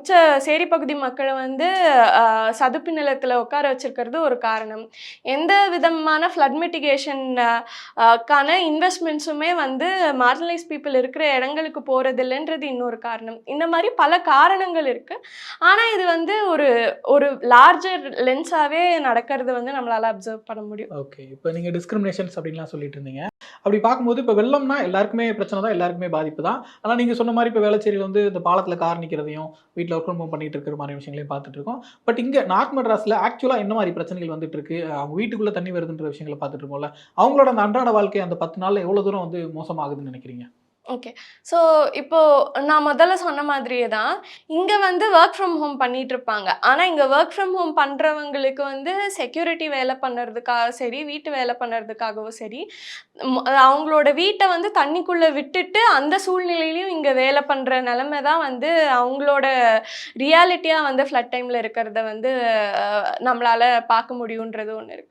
மிச்ச சேரி பகுதி மக்கள வந்து சதுப்பு நிலத்துல உட்கார வச்சிருக்கிறது ஒரு காரணம். எந்த விதமான ஃப்ளட் மிட்டிகேஷன் க்கான இன்வெஸ்ட்மெண்ட்ஸுமே வந்து மார்ஜினலைஸ் பீப்பிள் இருக்கிற இடங்களுக்கு போறதில்லன்றது இன்னொரு காரணம். இந்த மாரி பல காரணங்கள் இருக்கு. ஆனா இது வந்து ஒரு ஒரு லார்ஜர் லென்ஸாவே நடக்கிறத வந்து நம்மளால அப்சர்வ் பண்ண முடியும். ஓகே. இப்ப நீங்க டிஸ்கிரிமினேஷன்ஸ் அப்படின்லாம் சொல்லிட்டு இருந்தீங்க. அப்படி பார்க்கும்போது இப்ப வெள்ளம்னா எல்லாருக்குமே பிரச்சனை தான், எல்லாருக்குமே பாதிப்பு தான். ஆனா நீங்க சொன்ன மாரி இப்ப வேளச்சேரியில வந்து இந்த பாலத்தில கார் நிக்கிறதையும், வீட்ல ஒர்க் ஃப்ரம் ஹோம் பண்ணிட்டு இருக்கிற மாரி விஷயங்களையும் பார்த்துட்டு இருக்கோம். பட் இங்க நார்த் மெட்ராஸ்ல ஆக்சுவலா என்ன மாரி பிரச்சனைகள் வந்துட்டு இருக்கு? அவங்க வீட்டுக்குள்ள தண்ணி வருதுன்ற விஷயங்கள பார்த்துட்டு இருக்கோம்ல. அவங்களோட அந்த அன்றாட வாழ்க்கை அந்த 10 நாள்ல எவ்வளவு தூரம் வந்து மோசமாகுதுன்னு நினைக்கிறீங்க? ஓகே. ஸோ, இப்போ நான் முதல்ல சொன்ன மாதிரியே தான், இங்க வந்து வொர்க் ஃப்ரம் ஹோம் பண்ணிட்டுருப்பாங்க. ஆனா, இங்க வொர்க் ஃப்ரம் ஹோம் பண்றவங்களுக்கு வந்து செக்யூரிட்டி வேலை பண்ணறதுக்காக சரி, வீட்டு வேலை பண்ணறதுக்காகவும் சரி, அவங்களோட வீட்ட வந்து தண்ணிக்குள்ள விட்டுட்டு, அந்த சூழ்நிலையிலயும் இங்க வேலை பண்ற நிலைமை தான் வந்து அவங்களோட ரியாலிட்டியா வந்து ஃப்ளட் டைம்ல இருக்கிறத வந்து நம்மளால பார்க்க முடியுன்றது ஒண்ணு இருக்கு.